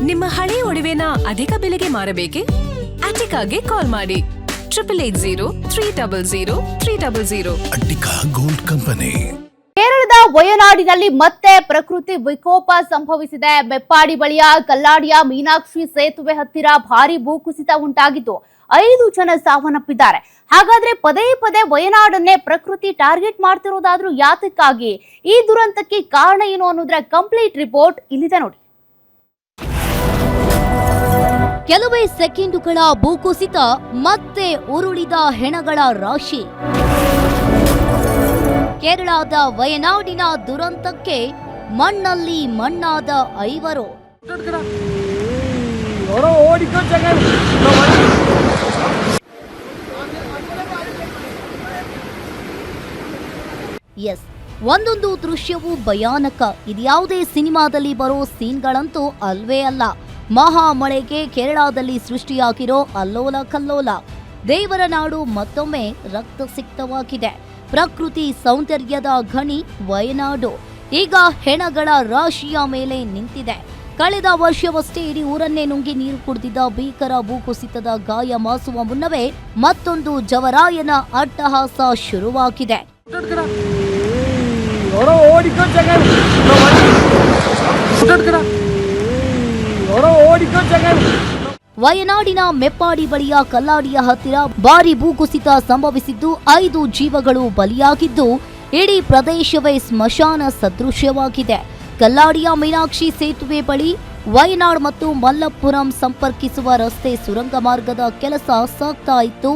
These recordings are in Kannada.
ನಿಮ್ಮ ಹಳೆ ಒಡವೆನ ಅಧಿಕ ಬೆಲೆಗೆ ಮಾರಬೇಕೆ? ಅಟಿಕಾಗೆ ಕಾಲ್ ಮಾಡಿ 8880 ಅಟಿಕಾ ಗೋಲ್ಡ್ ಕಂಪನಿ. ಕೇರಳದ ವಯನಾಡಿನಲ್ಲಿ ಮತ್ತೆ ಪ್ರಕೃತಿ ವಿಕೋಪ ಸಂಭವಿಸಿದೆ. ಬೆಪ್ಪಾಡಿ ಬಳಿಯ ಕಲ್ಲಾಡಿಯ ಮೀನಾಕ್ಷಿ ಸೇತುವೆ ಹತ್ತಿರ ಭಾರಿ ಭೂಕುಸಿತ ಉಂಟಾಗಿದ್ದು 5 ಜನ ಸಾವನ್ನಪ್ಪಿದ್ದಾರೆ. ಹಾಗಾದ್ರೆ ಪದೇ ಪದೇ ವಯನಾಡನ್ನೇ ಪ್ರಕೃತಿ ಟಾರ್ಗೆಟ್ ಮಾಡ್ತಿರೋದಾದ್ರೂ ಯಾತಕ್ಕಾಗಿ? ಈ ದುರಂತಕ್ಕೆ ಕಾರಣ ಏನು ಅನ್ನೋದ್ರ ಕಂಪ್ಲೀಟ್ ರಿಪೋರ್ಟ್ ಇಲ್ಲಿದೆ ನೋಡಿ. ಕೆಲವೇ ಸೆಕೆಂಡುಗಳ ಭೂಕುಸಿತ, ಮತ್ತೆ ಉರುಳಿದ ಹೆಣಗಳ ರಾಶಿ. ಕೇರಳದ ವಯನಾಡಿನ ದುರಂತಕ್ಕೆ ಮಣ್ಣಲ್ಲಿ ಮಣ್ಣಾದ 5. ಎಸ್, ಒಂದೊಂದು ದೃಶ್ಯವೂ ಭಯಾನಕ. ಇದ್ಯಾವುದೇ ಸಿನಿಮಾದಲ್ಲಿ ಬರೋ ಸೀನ್ಗಳಂತೂ ಅಲ್ವೇ ಅಲ್ಲ. ಮಹಾ ಮಳೆಗೆ ಕೇರಳದಲ್ಲಿ ಸೃಷ್ಟಿಯಾಗಿರೋ ಅಲ್ಲೋಲ ಕಲ್ಲೋಲ. ದೇವರ ನಾಡು ಮತ್ತೊಮ್ಮೆ ರಕ್ತಸಿಕ್ತವಾಗಿದೆ. ಪ್ರಕೃತಿ ಸೌಂದರ್ಯದ ಗಣಿ ವಯನಾಡು ಈಗ ಹೆಣಗಳ ರಾಶಿಯ ಮೇಲೆ ನಿಂತಿದೆ. ಕಳೆದ ವರ್ಷವಷ್ಟೇ ಇಡೀ ಊರನ್ನೇ ನುಂಗಿ ನೀರು ಕುಡಿದಿದ್ದ ಭೀಕರ ಭೂಕುಸಿತದ ಗಾಯ ಮಾಸುವ ಮುನ್ನವೇ ಮತ್ತೊಂದು ಜವರಾಯನ ಅಟ್ಟಹಾಸ ಶುರುವಾಗಿದೆ. ವಯನಾಡಿನ ಮೆಪ್ಪಾಡಿ ಬಳಿಯ ಕಲ್ಲಾಡಿಯ ಹತ್ತಿರ ಭಾರಿ ಭೂಕುಸಿತ ಸಂಭವಿಸಿದ್ದು 5 ಜೀವಗಳು ಬಲಿಯಾಗಿದ್ದು ಇಡೀ ಪ್ರದೇಶವೇ ಸ್ಮಶಾನ ಸದೃಶ್ಯವಾಗಿದೆ. ಕಲ್ಲಾಡಿಯ ಮೀನಾಕ್ಷಿ ಸೇತುವೆ ಬಳಿ ವಯನಾಡ್ ಮತ್ತು ಮಲ್ಲಪುರಂ ಸಂಪರ್ಕಿಸುವ ರಸ್ತೆ ಸುರಂಗ ಮಾರ್ಗದ ಕೆಲಸ ಸಾಗ್ತಾ ಇತ್ತು.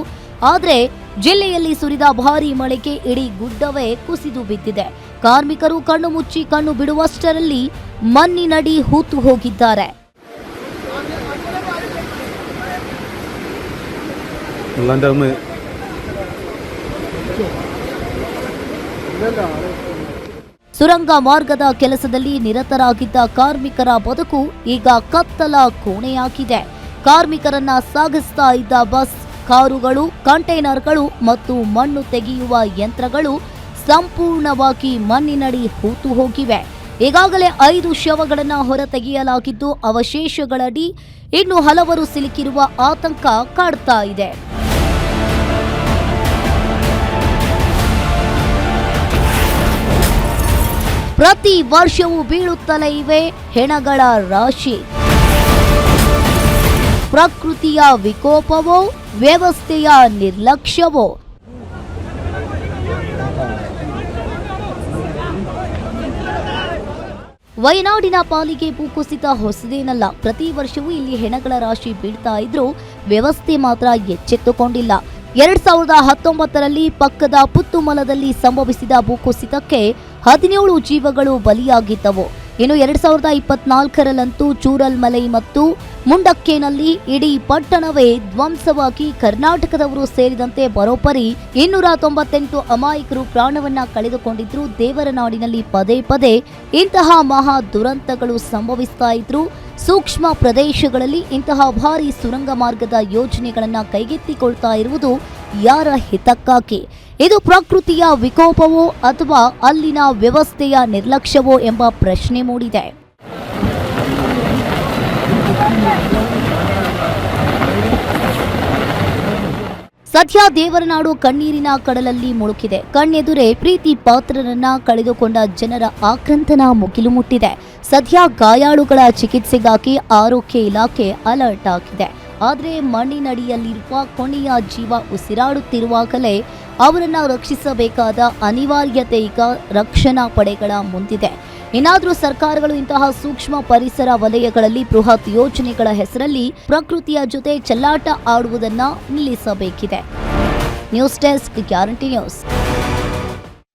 ಆದರೆ ಜಿಲ್ಲೆಯಲ್ಲಿ ಸುರಿದ ಭಾರೀ ಮಳೆಗೆ ಇಡೀ ಗುಡ್ಡವೇ ಕುಸಿದು ಬಿದ್ದಿದೆ. ಕಾರ್ಮಿಕರು ಕಣ್ಣು ಮುಚ್ಚಿ ಕಣ್ಣು ಬಿಡುವಷ್ಟರಲ್ಲಿ ಮಣ್ಣಿನಡಿ ಹೂತು ಹೋಗಿದ್ದಾರೆ. ಸುರಂಗ ಮಾರ್ಗದ ಕೆಲಸದಲ್ಲಿ ನಿರತರಾಗಿದ್ದ ಕಾರ್ಮಿಕರ ಬದುಕು ಈಗ ಕತ್ತಲ ಕೋಣೆಯಾಗಿದೆ. ಕಾರ್ಮಿಕರನ್ನ ಸಾಗಿಸ್ತಾ ಇದ್ದ ಬಸ್, ಕಾರುಗಳು, ಕಂಟೈನರ್ಗಳು ಮತ್ತು ಮಣ್ಣು ತೆಗೆಯುವ ಯಂತ್ರಗಳು ಸಂಪೂರ್ಣವಾಗಿ ಮಣ್ಣಿನಡಿ ಹೂತು ಹೋಗಿವೆ. ಈಗಾಗಲೇ 5 ಶವಗಳನ್ನು ಹೊರತೆಗೆಯಲಾಗಿದ್ದು ಅವಶೇಷಗಳಡಿ ಇನ್ನು ಹಲವರು ಸಿಲುಕಿರುವ ಆತಂಕ ಕಾಡ್ತಾ ಇದೆ. ಪ್ರತಿ ವರ್ಷವೂ ಬೀಳುತ್ತಲೇ ಇವೆ ಹೆಣಗಳ ರಾಶಿ. ಪ್ರಕೃತಿಯ ವಿಕೋಪವೋ ವ್ಯವಸ್ಥೆಯ ನಿರ್ಲಕ್ಷ್ಯವೋ? ವಯನಾಡಿನ ಪಾಲಿಗೆ ಭೂಕುಸಿತ ಹೊಸದೇನಲ್ಲ. ಪ್ರತಿ ವರ್ಷವೂ ಇಲ್ಲಿ ಹೆಣಗಳ ರಾಶಿ ಬೀಳ್ತಾ ಇದ್ರೂ ವ್ಯವಸ್ಥೆ ಮಾತ್ರ ಎಚ್ಚೆತ್ತುಕೊಂಡಿಲ್ಲ. 2019ರಲ್ಲಿ ಪಕ್ಕದ ಪುತ್ತುಮಲದಲ್ಲಿ ಸಂಭವಿಸಿದ ಭೂಕುಸಿತಕ್ಕೆ 17 ಜೀವಗಳು ಬಲಿಯಾಗಿದ್ದವು. ಇನ್ನು 2024ರಲ್ಲಂತೂ ಚೂರಲ್ಮಲೈ ಮತ್ತು ಮುಂಡಕ್ಕೇನಲ್ಲಿ ಇಡೀ ಪಟ್ಟಣವೇ ಧ್ವಂಸವಾಗಿ ಕರ್ನಾಟಕದವರು ಸೇರಿದಂತೆ ಬರೋಬ್ಬರಿ 298 ಅಮಾಯಕರು ಪ್ರಾಣವನ್ನ ಕಳೆದುಕೊಂಡಿದ್ರು. ದೇವರ ನಾಡಿನಲ್ಲಿ ಪದೇ ಪದೇ ಇಂತಹ ಮಹಾ ದುರಂತಗಳು ಸಂಭವಿಸ್ತಾ ಇದ್ರು. ಸೂಕ್ಷ್ಮ ಪ್ರದೇಶಗಳಲ್ಲಿ ಇಂತಹ ಭಾರಿ ಸುರಂಗ ಮಾರ್ಗದ ಯೋಜನೆಗಳನ್ನ ಕೈಗೆತ್ತಿಕೊಳ್ತಾ ಇರುವುದು ಯಾರ ಹಿತಕ್ಕಾಗಿ? ಇದು ಪ್ರಕೃತಿಯ ವಿಕೋಪವೋ ಅಥವಾ ಅಲ್ಲಿನ ವ್ಯವಸ್ಥೆಯ ನಿರ್ಲಕ್ಷ್ಯವೋ ಎಂಬ ಪ್ರಶ್ನೆ ಮೂಡಿದೆ. ಸದ್ಯ ದೇವರನಾಡು ಕಣ್ಣೀರಿನ ಕಡಲಲ್ಲಿ ಮುಳುಗಿದೆ. ಕಣ್ಣೆದುರೇ ಪ್ರೀತಿ ಪಾತ್ರರನ್ನ ಕಳೆದುಕೊಂಡ ಜನರ ಆಕ್ರಂದನ ಮುಗಿಲು ಮುಟ್ಟಿದೆ. ಸದ್ಯ ಗಾಯಾಳುಗಳ ಚಿಕಿತ್ಸೆಗಾಗಿ ಆರೋಗ್ಯ ಇಲಾಖೆ ಅಲರ್ಟ್ ಆಗಿದೆ. ಆದರೆ ಮಣ್ಣಿನಡಿಯಲ್ಲಿರುವ ಕೊನೆಯ ಜೀವ ಉಸಿರಾಡುತ್ತಿರುವಾಗಲೇ ಅವರನ್ನು ರಕ್ಷಿಸಬೇಕಾದ ಅನಿವಾರ್ಯತೆ ಈಗ ರಕ್ಷಣಾ ಪಡೆಗಳ ಮುಂದಿದೆ. ಇನ್ನಾದರೂ ಸರ್ಕಾರಗಳು ಇಂತಹ ಸೂಕ್ಷ್ಮ ಪರಿಸರ ವಲಯಗಳಲ್ಲಿ ಬೃಹತ್ ಯೋಜನೆಗಳ ಹೆಸರಲ್ಲಿ ಪ್ರಕೃತಿಯ ಜೊತೆ ಚೆಲ್ಲಾಟ ಆಡುವುದನ್ನು ನಿಲ್ಲಿಸಬೇಕಿದೆ. News desk, guarantee news.